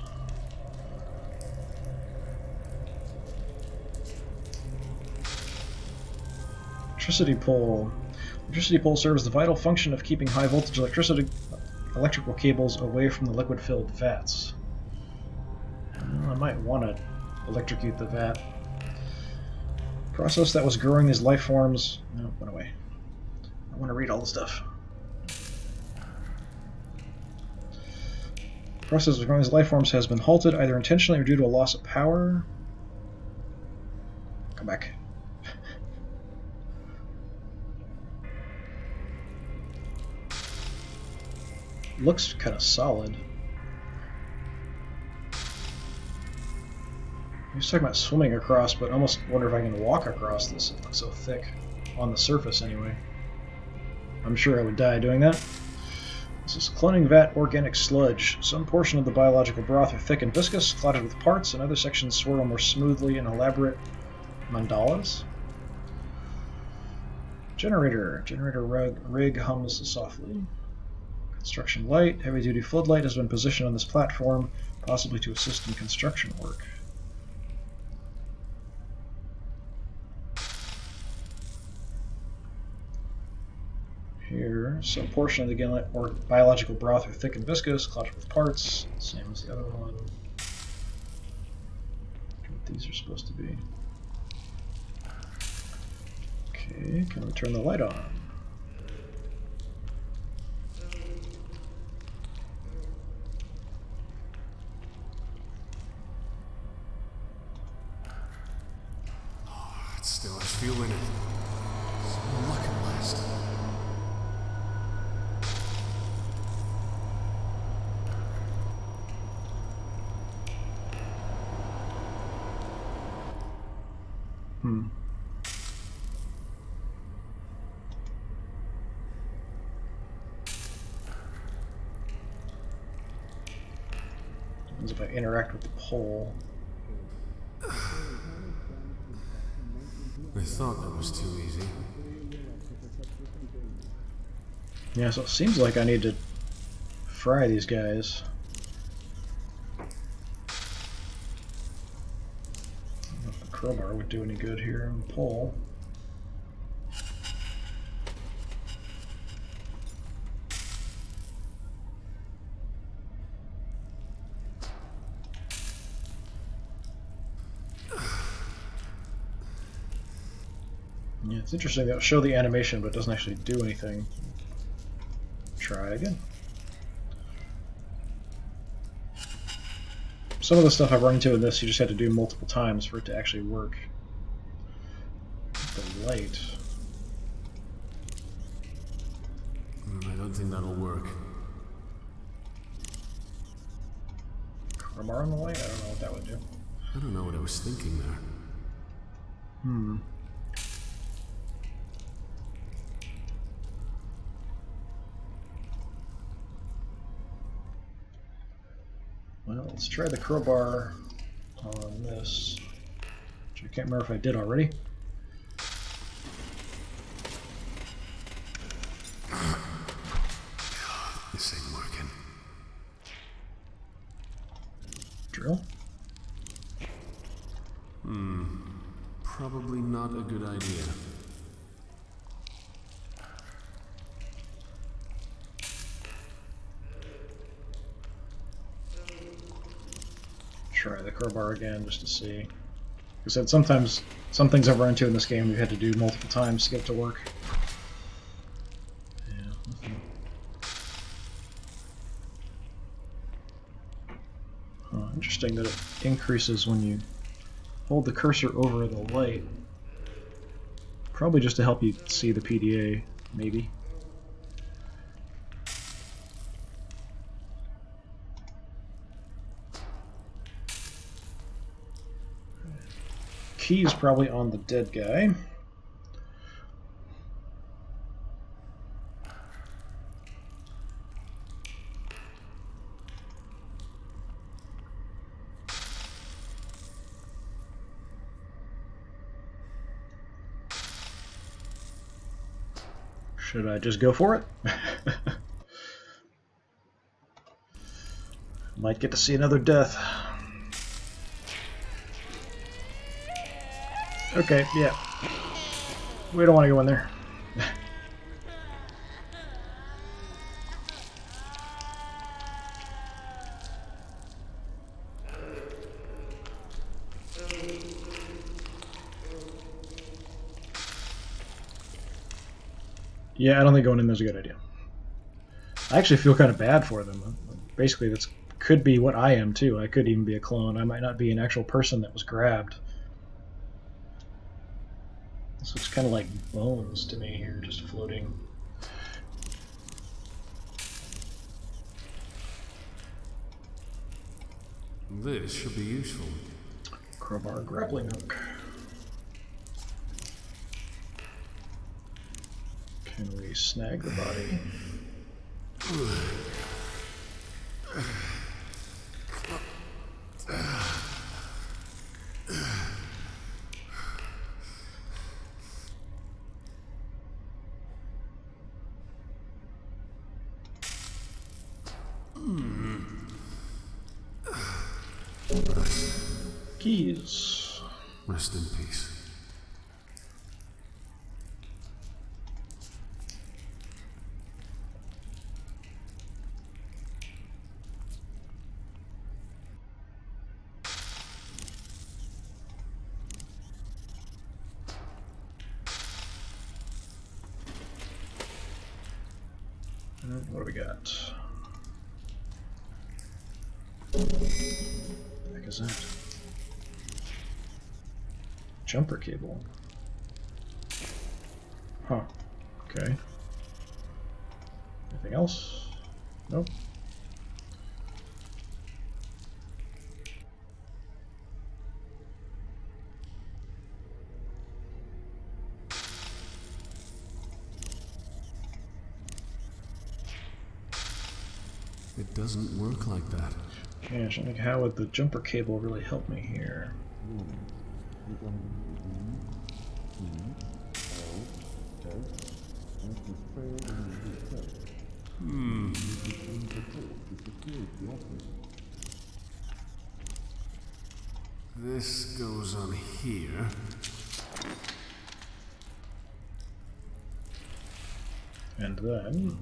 Electricity pole. Electricity pole serves the vital function of keeping high voltage electrical cables away from the liquid-filled vats. Well, I might want to electrocute the vat. Process that was growing these life forms. No, went away. I want to read all the stuff. The process of growing these life forms has been halted either intentionally or due to a loss of power. Come back. Looks kind of solid. I was talking about swimming across, but I almost wonder if I can walk across this. It looks so thick. On the surface, anyway. I'm sure I would die doing that. This is cloning vat organic sludge. Some portion of the biological broth are thick and viscous, clotted with parts, and other sections swirl more smoothly in elaborate mandalas. Generator. Generator rig hums softly. Construction light. Heavy-duty floodlight has been positioned on this platform, possibly to assist in construction work. Here, some portion of the biological broth are thick and viscous, clotted with parts, same as the other one. What these are supposed to be. Okay, can we turn the light on? It still has fuel in it. Some luck at last. As if I interact with the pole. I thought that was too easy. Yeah, so it seems like I need to fry these guys. I don't know if the crowbar would do any good here on the pole. Yeah, it's interesting that it'll show the animation, but it doesn't actually do anything. Try again. Some of the stuff I've run into in this, you just have to do multiple times for it to actually work. The light. I don't think that'll work. Crowbar on the light? I don't know what that would do. I don't know what I was thinking there. Well, let's try the crowbar on this, which I can't remember if I did already. This ain't working. Drill? Probably not a good idea. Try the crowbar again just to see. Like I said, sometimes some things I've run into in this game we've had to do multiple times to get it to work. Yeah, nothing. Interesting that it increases when you hold the cursor over the light. Probably just to help you see the PDA, maybe. Key is probably on the dead guy. Should I just go for it? Might get to see another death. Okay, yeah. We don't want to go in there. Yeah, I don't think going in there's a good idea. I actually feel kind of bad for them. Basically, that could be what I am too. I could even be a clone. I might not be an actual person that was grabbed. This looks kind of like bones to me here, just floating. This should be useful. Crowbar grappling hook. Can we snag the body? Keys. Rest in peace. What do we got? What the heck is that? Jumper cable. Huh. Okay. Anything else? Nope. It doesn't work like that. Yeah, I think how would the jumper cable really help me here? This goes on here. And then...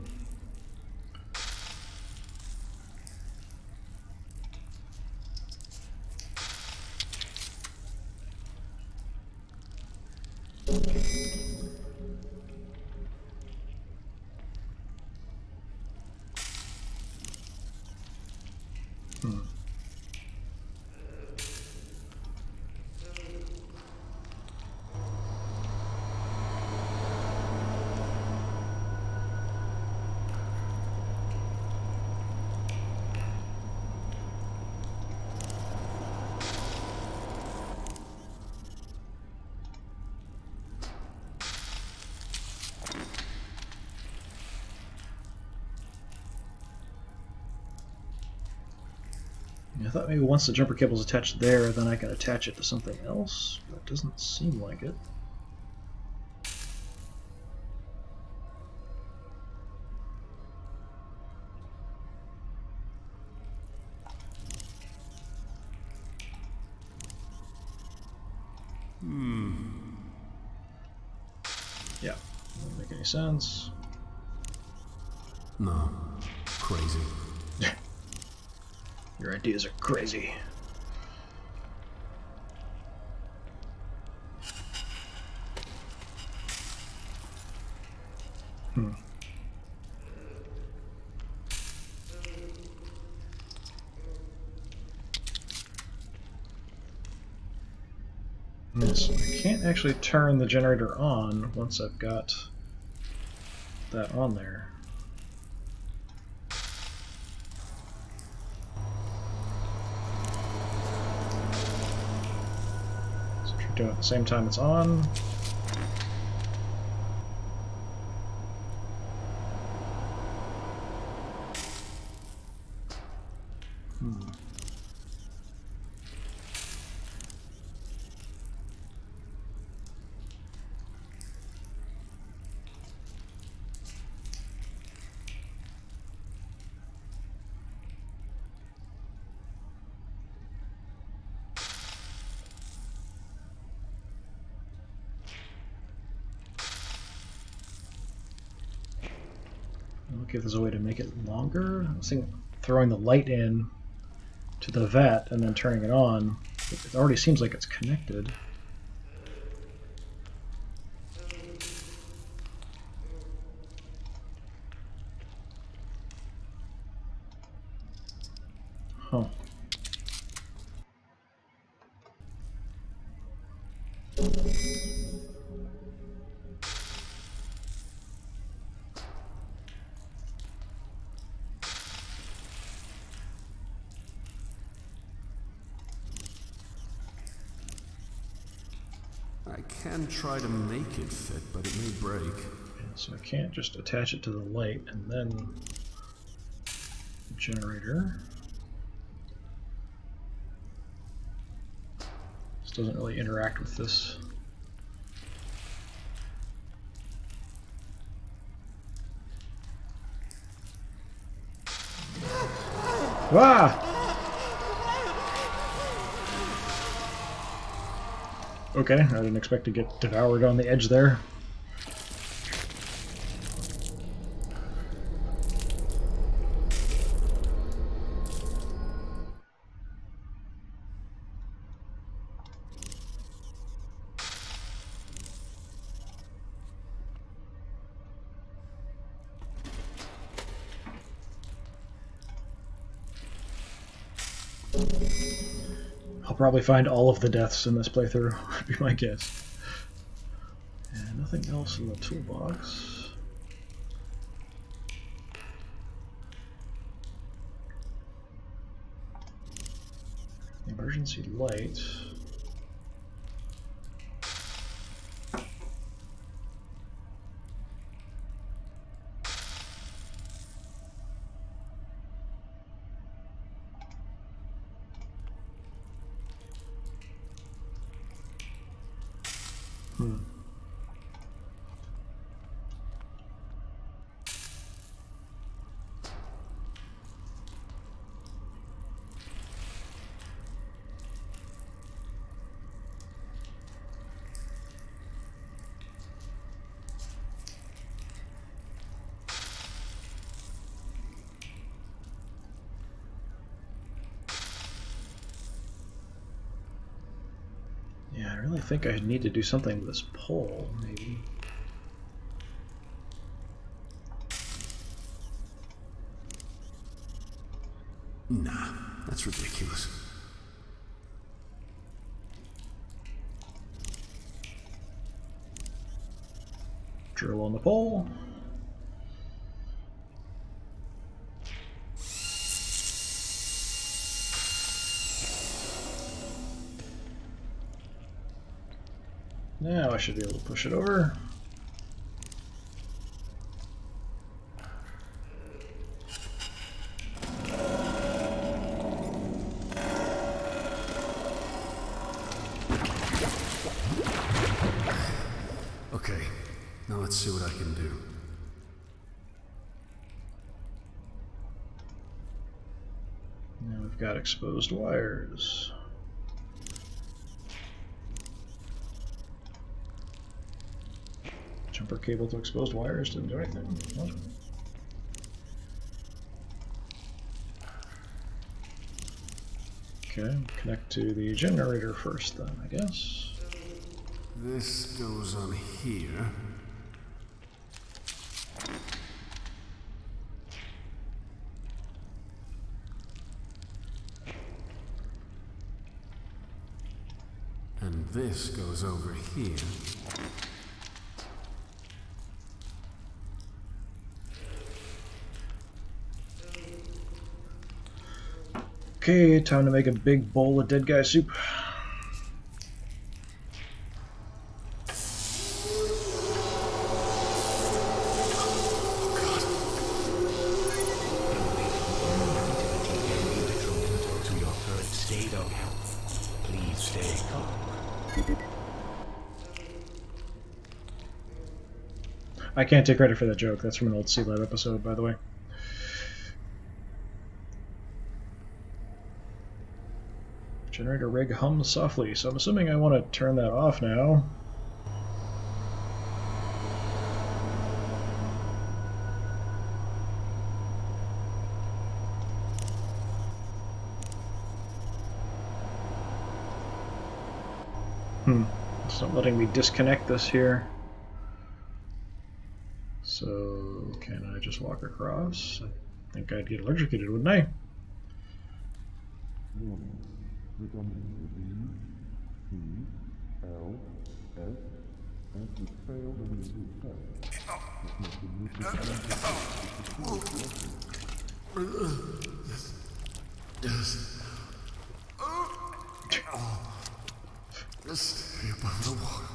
I thought maybe once the jumper cable's attached there, then I can attach it to something else. That doesn't seem like it. Yeah, doesn't make any sense. No. Crazy. Your ideas are crazy. Yes, I can't actually turn the generator on once I've got that on there. So if you're doing it at the same time it's on. give this a way to make it longer. I was thinking throwing the light in to the vat and then turning it on. It already seems like it's connected. Huh. I can try to make it fit, but it may break. So I can't just attach it to the light and then the generator. This doesn't really interact with this. Ah! Okay, I didn't expect to get devoured on the edge there. I'll probably find all of the deaths in this playthrough, would be my guess. And nothing else in the toolbox. Emergency light. Yeah, I really think I need to do something with this pole, maybe. Nah, that's ridiculous. Drill on the pole. Now I should be able to push it over. Okay, now let's see what I can do. Now we've got exposed wires. Jumper cable to exposed wires didn't do anything. Nope. Okay, connect to the generator first then, I guess. This goes on here. And this goes over here. Okay, time to make a big bowl of dead guy soup. I can't take credit for that joke. That's from an old C-Lab episode, by the way. Generator rig hums softly, so I'm assuming I want to turn that off now. It's not letting me disconnect this here. So can I just walk across? I think I'd get electrocuted, wouldn't I? Stay above the water.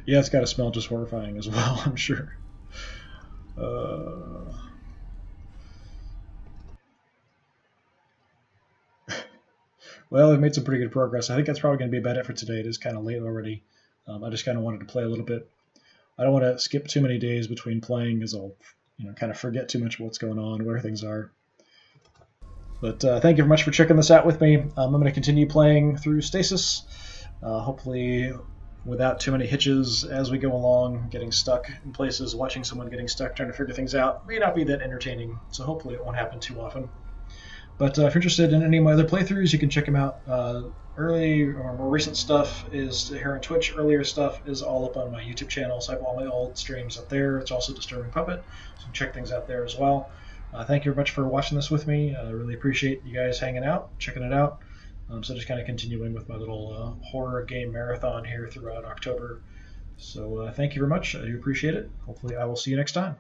Yeah, it's got to smell just horrifying as well, I'm sure. Well, we've made some pretty good progress. I think that's probably going to be about it for today. It is kind of late already. I just kind of wanted to play a little bit. I don't want to skip too many days between playing, because I'll kind of forget too much what's going on, where things are. But thank you very much for checking this out with me. I'm going to continue playing through Stasis, hopefully without too many hitches as we go along, getting stuck in places, watching someone getting stuck, trying to figure things out. May not be that entertaining, so hopefully it won't happen too often. But if you're interested in any of my other playthroughs, you can check them out. Early or more recent stuff is here on Twitch. Earlier stuff is all up on my YouTube channel, so I have all my old streams up there. It's also Disturbing Puppet, so you can check things out there as well. Thank you very much for watching this with me. I really appreciate you guys hanging out, checking it out. So just kind of continuing with my little horror game marathon here throughout October. So thank you very much. I do appreciate it. Hopefully I will see you next time.